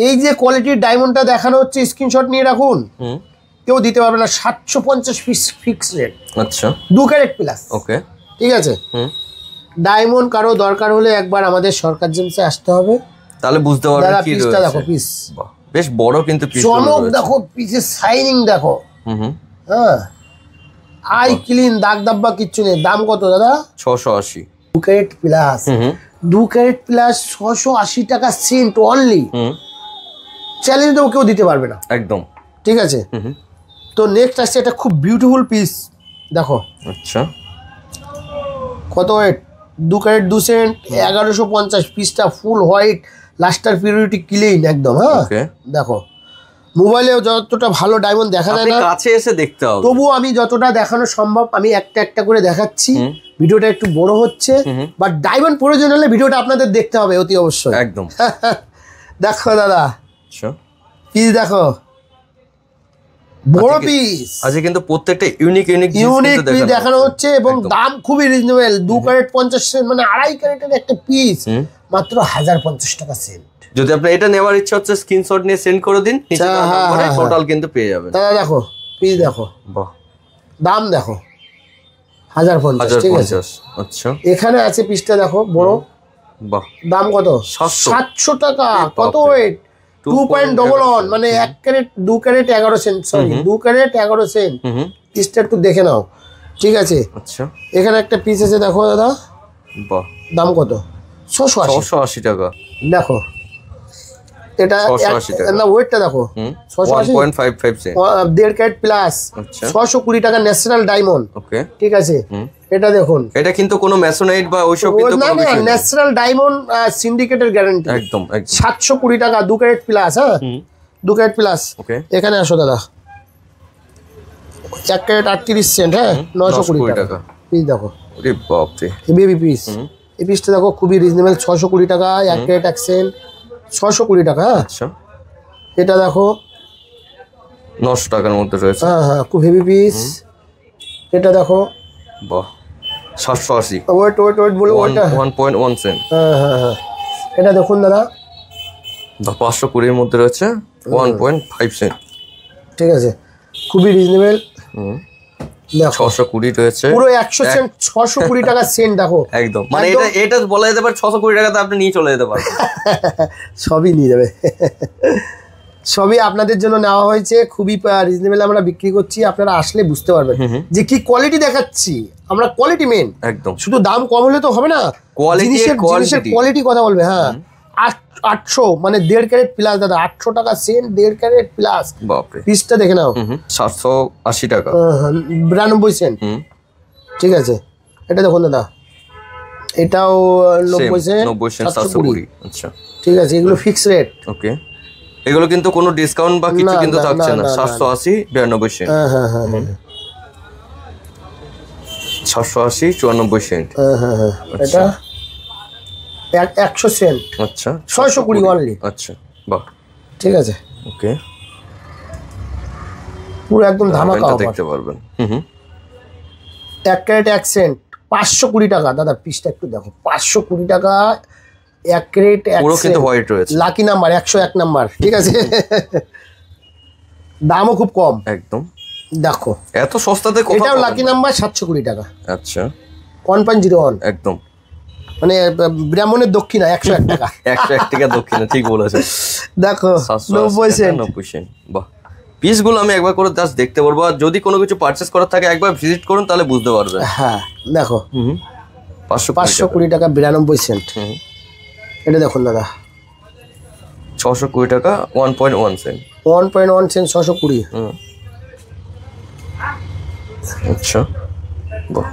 S1: এই যে কোয়ালিটির ডায়মন্ডটা দেখানো হচ্ছে, স্ক্রিনশট নিয়ে রাখুন, কেউ দিতে পারবে না। 750 পিস ফিক্স রেট। আচ্ছা, 2 ক্যারেট প্লাস। ওকে, ঠিক আছে। ডায়মন্ড কারো দরকার হলে একবার আমাদের সরকার জেমসে আসতে হবে, তাহলে বুঝতে পারবেন কি রয়েছে। দেখো পিস বেশ বড়, কিন্তু পিস চমক দেখো, পিসের শাইনিং দেখো। হ্যাঁ, আই ক্লিন, দাগ দাব্বা কিচ্ছু নেই। দাম কত দাদা? 680। 2 ক্যারেট প্লাস, 2 ক্যারেট প্লাস 680 টাকা সেন্ট অনলি। চ্যালেঞ্জ তো কেউ দিতে পারবে না একদম। ঠিক আছে। তো নেক্সট আসছে, এটা খুব বিউটিফুল পিস দেখো। আচ্ছা, কত ওয়েট? 2 carat 2 Saint, 1150। পিসটা ফুল হোয়াইট, লাস্টার পিউরিটি ক্লিন একদম। হ্যাঁ, দেখো মোবাইলেও যতটা ভালো ডায়মন্ড দেখা যায় না, কাছে এসে দেখতে হবে। তবুও আমি যতটা দেখানো সম্ভব আমি একটা একটা করে দেখাচ্ছি। ভিডিওটা একটু বড় হচ্ছে, বাট ডায়মন্ড প্রয়োজন হলে ভিডিওটা আপনাদের দেখতে হবে অতি অবশ্যই একদম। দেখো দাদা, পিস দেখো, বড় পিস আছে, কিন্তু প্রত্যেকটা ইউনিক পিস দেখানো হচ্ছে, এবং দাম খুবই রিজনেবল। 2 ক্যারেট 50 সেন্ট, মানে 2.5 ক্যারেটের একটা পিস, মাত্র 1050 টাকা সেন্ট। যদি আপনার এটা নেওয়ার ইচ্ছা হচ্ছে, স্ক্রিনশট নিয়ে সেন্ড করে দিন, টোটাল কিন্তু পেয়ে যাবেন। দাদা দেখো পিস দেখো, বাহ, দাম দেখো 1050। ঠিক আছে। আচ্ছা, এখানে আছে পিসটা দেখো বড়, বাহ, দাম কত? 700 টাকা। কত ওয়েট? 2.11, মানে 1 carat 2 carat 11 cent, sorry 2 carat 11 cent. পিসটা একটু দেখে নাও। ঠিক আছে। আচ্ছা, এখানে একটা পিস আছে দেখো দাদা, বাহ, দাম কত? 680 টাকা। দেখো এটা না, ওয়েটটা দেখো, 680.55 সেন্ট, 1.5 ক্যারেট প্লাস, 620 টাকা ন্যাশনাল ডায়মন্ড। ওকে, ঠিক আছে। এটা দেখুন, এটা কিন্তু কোনো ম্যাসোনাইট বা ওইসব কিন্তু কোনো বিষয় না, ন্যাশনাল ডায়মন্ড সিন্ডিকেটের গ্যারান্টি একদম। 720 টাকা, 2 ক্যারেট প্লাস। হ্যাঁ, 2 ক্যারেট প্লাস। ওকে, এখানে আসো দাদা, 1 ক্যারেট 38 সেন্ট। হ্যাঁ, 920 টাকা পিস দেখো। আরে বাপ রে, বেবি পিস। এই পিসটা দেখো খুবই রিজনেবল, 620 টাকা, 1 ক্যারেট 1 সেন্ট, 620 টাকা। আচ্ছা, এটা দেখো 900 টাকার মধ্যে রয়েছে। হ্যাঁ হ্যাঁ, খুব হেভি পিস। এটা দেখো, বাহ, 780। ওয়েট ওয়েট ওয়েট বলে ওটা 1.1 সেন্ট। হ্যাঁ হ্যাঁ হ্যাঁ, এটা দেখুন দাদা, 520 এর মধ্যে রয়েছে, 1.5 সেন্ট। ঠিক আছে, খুবই রিজনেবল। দেখো 620 রয়েছে, পুরো 100 সেন্ট, 620 টাকা সেন্ট দেখো একদম। মানে এটা বলা যেতে পারে 620 টাকাতে আপনি নিয়ে চলে যেতে পারবেন। সবই নিয়ে যাবে, সবই আপনাদের জন্য নেওয়া হয়েছে, খুবই রিজনেবল আমরা বিক্রি করছি। আপনারা আসলে বুঝতে পারবেন যে কি কোয়ালিটি দেখাচ্ছি আমরা। কোয়ালিটি মেন একদম, শুধু দাম কম হলে তো হবে না, জিনিসের কোয়ালিটি কথা বলবে। হ্যাঁ, 800 মানে 1.5 ক্যারেট প্লাস দাদা, 800 টাকা সেন্ট, 1.5 ক্যারেট প্লাস। বাপরে, পিসটা দেখে নাও, 780 টাকা, 92 সেন্ট। ঠিক আছে, এটা দেখুন দাদা, এটাও 90 সেন্ট, 720। আচ্ছা, ঠিক আছে, এগুলো ফিক্স রেট। ওকে, এগুলো কিন্তু কোনো ডিসকাউন্ট বা কিছু কিন্তু থাকছে না। 780, 92 সেন্ট। হ্যাঁ হ্যাঁ হ্যাঁ, 780, 94 সেন্ট। হ্যাঁ হ্যাঁ হ্যাঁ, এটা 100 সেন্ট। আচ্ছা, 620 অনলি। আচ্ছা, বাহ, ঠিক আছে। ওকে, পুরো একদম ধামাকা অফার দেখতে পারবেন। 1 ক্যারেট 1 সেন্ট, 520 টাকা দাদা। পিসটা একটু দেখো, 520 টাকা, 1 ক্যারেট 1 পুরো কিন্তু হোয়াইট রয়েছে, লাকি নাম্বার 101 নাম্বার। ঠিক আছে, দামও খুব কম একদম। দেখো এত সস্তাতে, এটাও লাকি নাম্বার, 720 টাকা। আচ্ছা, 1.01 একদম, মানে ব্রাহ্মণের দক্ষিণা 101 টাকা। 101 টাকা দক্ষিণা, ঠিক বলেছে। দেখো 90 সেন্ট, 90 সেন্ট। বাহ, পিসগুলো আমি একবার করে জাস্ট দেখতে পারবো, আর যদি কোনো কিছু পারচেস করার থাকে একবার ভিজিট করুন, তাহলে বুঝতে পারবেন। হ্যাঁ, দেখো 520 টাকা, 92 সেন্ট। এটা দেখুন দাদা, 620 টাকা, 1.1 সেন্ট। 1.1 সেন্ট, 620। আচ্ছা, বাহ,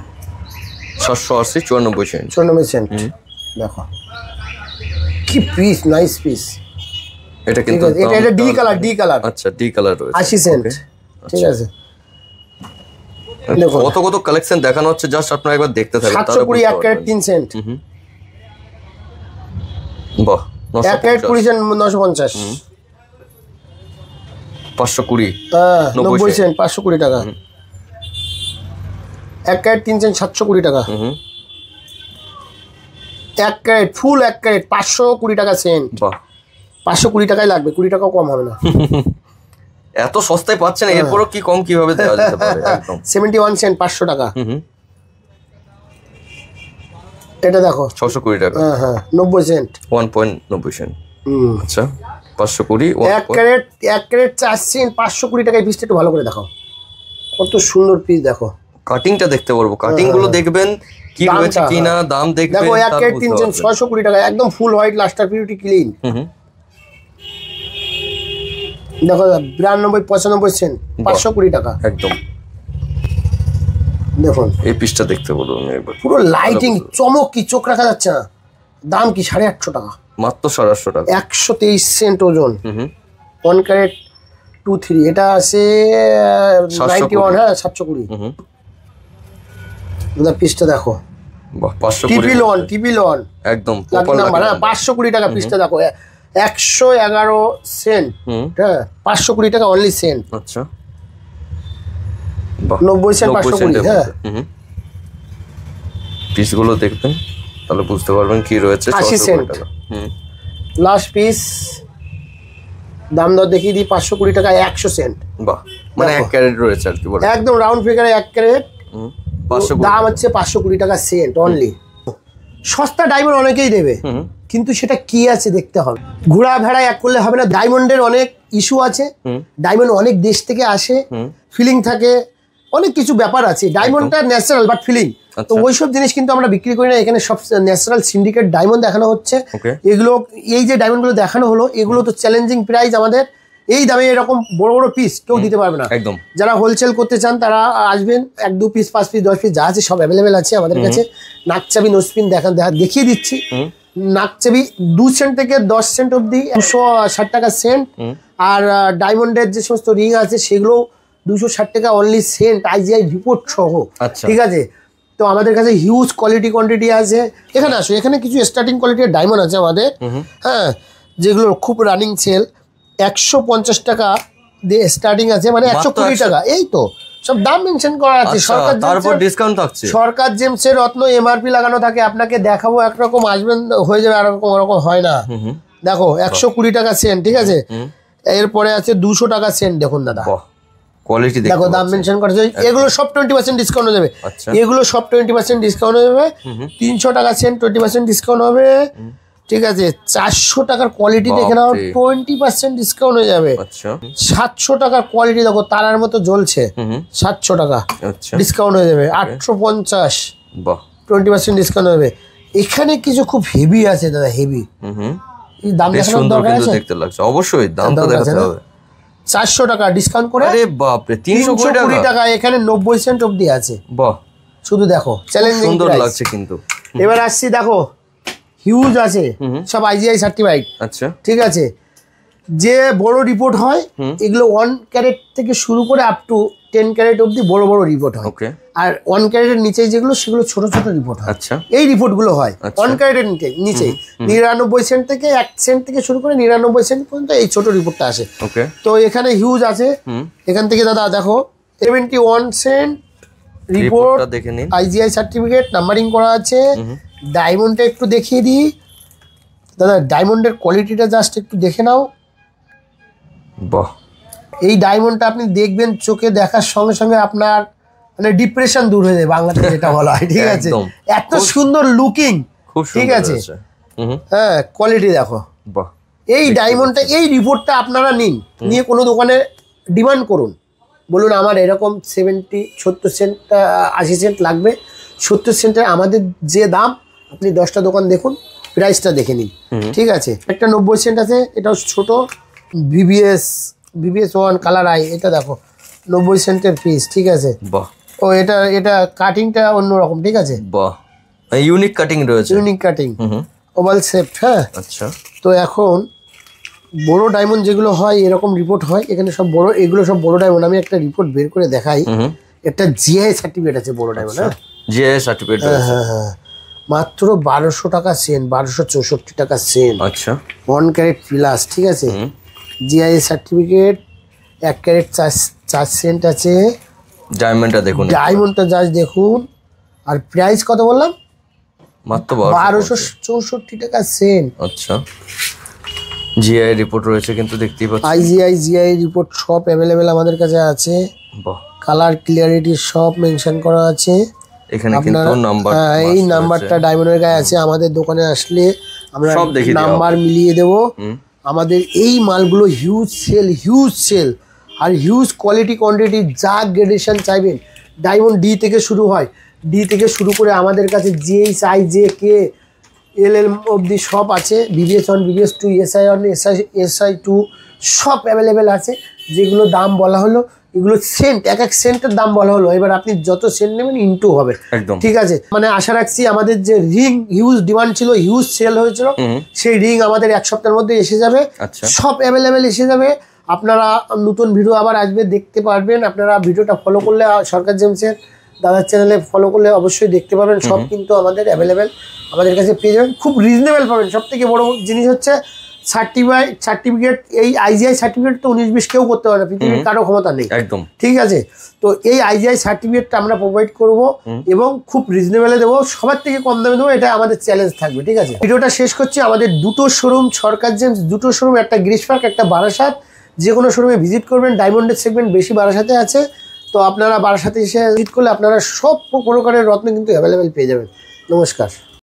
S1: 780, 94 সেন্ট, 94 সেন্ট। দেখো কি পিস, নাইস পিস। এটা কিন্তু এটা ডি কালার, ডি কালার। আচ্ছা, ডি কালার রয়েছে, 80 সেন্ট। ঠিক আছে, দেখো কত কত কালেকশন দেখানো হচ্ছে, জাস্ট আপনারা একবার দেখতে থাকুন। 720, 1 ক্যারেট 3 সেন্ট।
S2: বাহ
S1: 1 ক্যারেট 20 সেন্ট 950,
S2: 520,
S1: হ্যাঁ 90 সেন্ট 520 টাকা। 1 ক্যারেট 3 সেন্ট 720 টাকা। 1 ক্যারেট ফুল 1 ক্যারেট 520 টাকা সেন্ট।
S2: বাহ
S1: 520 টাকাই লাগবে, 20 টাকাও কম হবে না।
S2: এত সস্তায় পাচ্ছেন, এরপরও কি কম কিভাবে দেওয়া যেতে পারে? একদম
S1: 71 সেন্ট 500 টাকা। এটা দেখো
S2: 620 টাকা।
S1: হ্যাঁ 90 সেন্ট
S2: 1.90 সেন্ট। আচ্ছা 520,
S1: 1 ক্যারেট 4 সেন্ট 520 টাকায়। পিসটা একটু ভালো করে দেখো, কত সুন্দর পিস দেখো।
S2: কাটিংটা দেখতে পারবো, কাটিং গুলো দেখবেন কি রয়েছে কিনা, দাম দেখবেন।
S1: দেখো 1 ক্যারেট 3 সেন্ট 620 টাকা, একদম ফুল হোয়াইট লাস্টার পিউরিটি ক্লিন। দেখো 92 95 সেন্ট 520 টাকা
S2: একদম।
S1: দেখুন
S2: এই পিসটা দেখতে বলুন একবার,
S1: পুরো লাইটিং চমক, কি চোখ রাখা যাচ্ছে না। দাম কি 850 টাকা,
S2: মাত্র 850 টাকা।
S1: 123 সেন্ট ওজন। 1 ক্যারেট 23, এটা আছে 91, হ্যাঁ 720। পিসটা দেখো,
S2: বাহ 520
S1: টিপি লন
S2: একদম
S1: নাম্বার, হ্যাঁ 520 টাকা। পিসটা দেখো 111 সেন্ট, হ্যাঁ 520 টাকা অনলি সেন্ট।
S2: আচ্ছা
S1: 90 সেন্ট 520, হ্যাঁ।
S2: পিসগুলো দেখবেন তাহলে বুঝতে পারবেন কি রয়েছে।
S1: 80 সেন্ট লাস্ট পিস, দাম দর দেখিয়ে দিই। 520 টাকা 100 সেন্ট।
S2: বাহ, মানে 1 ক্যারেট রয়েছে আর কি বলে,
S1: একদম রাউন্ড ফিগারে 1 ক্যারেট।
S2: 520
S1: দাম হচ্ছে 520 টাকা সেন্ট অনলি। সস্তা ডায়মন্ড অনেকেই দেবে, কিন্তু সেটা কি আছে দেখতে হবে। ঘোড়া ভেড়া এক করলে হবে না। ডায়মন্ডের অনেক ইস্যু আছে, ডায়মন্ড অনেক দেশ থেকে আসে, ফিলিং থাকে, অনেক কিছু ব্যাপার আছে। ডায়মন্ডটা ন্যাচারাল বাট ফিলিং, তো ওইসব জিনিস কিন্তু আমরা বিক্রি করি না। এখানে সব ন্যাচারাল সিন্ডিকেট ডায়মন্ড দেখানো হচ্ছে। এগুলো, এই যে ডায়মন্ডগুলো দেখানো হলো, এগুলো তো চ্যালেঞ্জিং প্রাইস। আমাদের এই দামে এরকম বড় বড় পিস কেউ দিতে পারবে না।
S2: একদম।
S1: যারা হোলসেল করতে চান তারা আসবেন, 1 2 পিস 5 পিস 10 পিস যা আছে সব অ্যাভেলেবেল আছে আমাদের কাছে। নাকচাবি নোসপিন দেখিয়ে দিচ্ছি। নাকচাবি 2 সেন্ট থেকে 10 সেন্ট অবধি 260 টাকা সেন্ট। আর ডায়মন্ডের যে সমস্ত রিং আছে সেগুলো 260 টাকা অনলি সেন্ট, আইজিআই রিপোর্ট সহ। ঠিক আছে, তো আমাদের কাছে হিউজ কোয়ালিটি কোয়ান্টিটি আছে। এখানে আসো, এখানে কিছু স্টার্টিং কোয়ালিটির ডায়মন্ড আছে আমাদের, হ্যাঁ, যেগুলো খুব রানিং সেল। 150 টাকা দিয়ে স্টার্টিং আছে, মানে 120 টাকা। এই তো সব দাম মেনশন করা আছে। সরকার
S2: তারপর ডিসকাউন্ট থাকছে।
S1: সরকার জেমসের রত্ন এমআরপি লাগানো থাকে। আপনাকে দেখাবো একরকম, আসবেন হয়ে যাবে আরেকরকম, ওরকম হয় না। দেখো 120 টাকা সেন্ট, ঠিক আছে। এরপরে আছে 200 টাকা সেন্ট। দেখুন দাদা
S2: কোয়ালিটি
S1: দেখো, দাম মেনশন করা আছে। এগুলো সব 20% ডিসকাউন্ট হয়ে যাবে। এগুলো সব 20% ডিসকাউন্ট হয়ে যাবে। 300 টাকা সেন্ট 20% ডিসকাউন্ট হবে। ঠিক আছে, 400 টাকার কোয়ালিটি দেখে নাও, 20% ডিসকাউন্ট হয়ে যাবে। 700 টাকার কোয়ালিটি দেখো, তারার মতো জ্বলছে, 700 টাকা ডিসকাউন্ট হয়ে যাবে। 850, 20% ডিসকাউন্ট হবে। এখানে কিছু খুব হেভি আছে দাদা, হেভি। দাম দেখানোর দরকার আছে?
S2: দেখতে লাগছে, অবশ্যই দামটা দেখাতে হবে।
S1: 400 টাকা ডিসকাউন্ট করে,
S2: আরে বাপ রে,
S1: 320 টাকা। এখানে 90 সেন্ট অবধি আছে। বাহ, শুধু দেখো, চ্যালেঞ্জিং
S2: সুন্দর লাগছে কিন্তু।
S1: এবার আসছি, দেখো হিউজ আছে, সব আইজিআই সার্টিফাইড।
S2: আচ্ছা,
S1: ঠিক আছে। যে বড় রিপোর্ট হয় এগুলো 1 ক্যারেট থেকে শুরু করে আপ টু 10 ক্যারেট অবধি বড় বড় রিপোর্ট হয়। আর 1 ক্যারেটের নিচে যেগুলো, সেগুলো ছোট ছোট রিপোর্ট হয়।
S2: আচ্ছা,
S1: এই রিপোর্টগুলো হয় 1 ক্যারেটের নিচে। 99 সেন্ট থেকে 1 সেন্ট থেকে শুরু করে 99 সেন্ট পর্যন্ত এই ছোট রিপোর্টটা আসে। তো এখানে হিউজ আছে। এখান থেকে দাদা দেখো 71 সেন্ট রিপোর্ট,
S2: দেখে নিন,
S1: আইজিআই সার্টিফিকেট, নাম্বারিং করা আছে। ডায়মন্ডটা একটু দেখিয়ে দিই দাদা, ডায়মন্ডের কোয়ালিটিটা জাস্ট একটু দেখে নাও।
S2: বাহ,
S1: এই ডায়মন্ডটা আপনি দেখবেন, চোখে দেখার সঙ্গে সঙ্গে আপনার মানে ডিপ্রেশন দূর হয়ে যায়, বাংলাতে যেটা বলা হয়। ঠিক আছে, এত সুন্দর লুকিং, ঠিক আছে। হ্যাঁ, কোয়ালিটি দেখো।
S2: বাহ,
S1: এই ডায়মন্ডটা, এই রিপোর্টটা আপনারা নিন, নিয়ে কোনো দোকানে ডিমান্ড করুন, বলুন আমার এরকম 70 সেন্ট 80 সেন্ট লাগবে। 70 সেন্টের আমাদের যে দাম, আপনি 10টা দোকান দেখুন, প্রাইসটা দেখে নিন। ঠিক আছে, একটা 90 সেন্ট আছে, এটাও ছোট, বিবিএস 1 কালার আই। এটা দেখো 90 সেন্টের পিস। ঠিক আছে,
S2: বাহ।
S1: ও এটা কাটিংটা অন্যরকম। ঠিক আছে,
S2: বাহ, ইউনিক কাটিং রয়েছে,
S1: ইউনিক কাটিং, ওভাল শেপ। হ্যাঁ,
S2: আচ্ছা।
S1: তো এখন বড় ডায়মন্ড যেগুলো হয় এরকম রিপোর্ট হয় এখানে সব বড়, এগুলো সব বড় ডায়মন্ড। আমি একটা রিপোর্ট বের করে দেখাই। একটা জিআই সার্টিফিকেট আছে বড় ডায়মন্ড। হ্যাঁ,
S2: জিআই সার্টিফিকেট।
S1: হ্যাঁ, মাত্র 1200 টাকা সেন, 1264 টাকা সেন।
S2: আচ্ছা
S1: 1 ক্যারেট প্লাস, ঠিক আছে। জিআই সার্টিফিকেট, 1 ক্যারেট 4 সেন্ট আছে।
S2: ডায়মন্ডটা দেখুন,
S1: ডায়মন্ডটা জাস্ট দেখুন। আর প্রাইস কত বললাম?
S2: মাত্র
S1: 1264 টাকা সেন।
S2: আচ্ছা জিআই রিপোর্ট রয়েছে কিন্তু দেখতেই পাচ্ছেন,
S1: আইজিআই জিআই রিপোর্ট সব অ্যাভেলেবেল আমাদের কাছে আছে।
S2: বাহ,
S1: কালার ক্লিয়ারিটি সব মেনশন করা আছে
S2: এখানে কিন্তু নাম্বার,
S1: এই নাম্বারটা ডায়মন্ডের গায়ে আছে। আমাদের দোকানে আসলে আমরা নাম্বার মিলিয়ে দেব। আমাদের এই মালগুলো হিউজ সেল আর হিউজ কোয়ালিটি কোয়ান্টিটি, যা গ্রেডেশন চাইবেন। ডায়মন্ড ডি থেকে শুরু হয়, ডি থেকে শুরু করে আমাদের কাছে জিএইচ আই জে কে এল অবধি সব আছে। বিবিএস 1 বিবিএস 2 এসআই 1 এসআই 2 সব অ্যাভেলেবেল আছে। যেগুলো দাম বলা হলো এগুলো সেন্ট, এক সেন্টের দাম বলা হলো। এবার আপনি যত সেন্ট নেবেন ইনটু হবে, ঠিক আছে। মানে আশা রাখছি আমাদের যে রিং হিউজ ডিমান্ড ছিল, হিউজ সেল হয়েছিল, সেই রিং আমাদের 1 সপ্তাহের মধ্যে এসে যাবে। সব অ্যাভেলেবেল এসে যাবে। আপনারা নতুন ভিডিও আবার আসবে, দেখতে পারবেন। আপনারা ভিডিওটা ফলো করলে, সরকার জেমসের দাদার চ্যানেলে ফলো করলে অবশ্যই দেখতে পাবেন। সব কিন্তু আমাদের অ্যাভেলেবেল, আমাদের কাছে পেয়ে যাবেন, খুব রিজনেবল পাবেন। সব থেকে বড় জিনিস হচ্ছে সার্টিফিকেট। এই আইজিআই সার্টিফিকেট তো 19-20 কেউ করতে পারে না, পৃথিবীর কারো ক্ষমতা নেই, একদম ঠিক আছে। তো এই আইজিআই সার্টিফিকেটটা আমরা প্রোভাইড করব এবং খুব রিজনেবলে দেবো, সবার থেকে কম দামে দেবো। এটা আমাদের চ্যালেঞ্জ থাকবে, ঠিক আছে। ভিডিওটা শেষ করছি। আমাদের দুটো শোরুম সরকার জেমস, দুটো শোরুম, একটা গ্রিস পার্ক, একটা বারাসাত। যে কোনো শোরুমে ভিজিট করবেন। ডায়মন্ডের সেগমেন্ট বেশি বারাসাতে আছে, তো আপনারা বারাসাতে এসে ভিজিট করলে আপনারা সব প্রকারের রত্ন কিন্তু অ্যাভেলেবেল পেয়ে যাবেন। নমস্কার।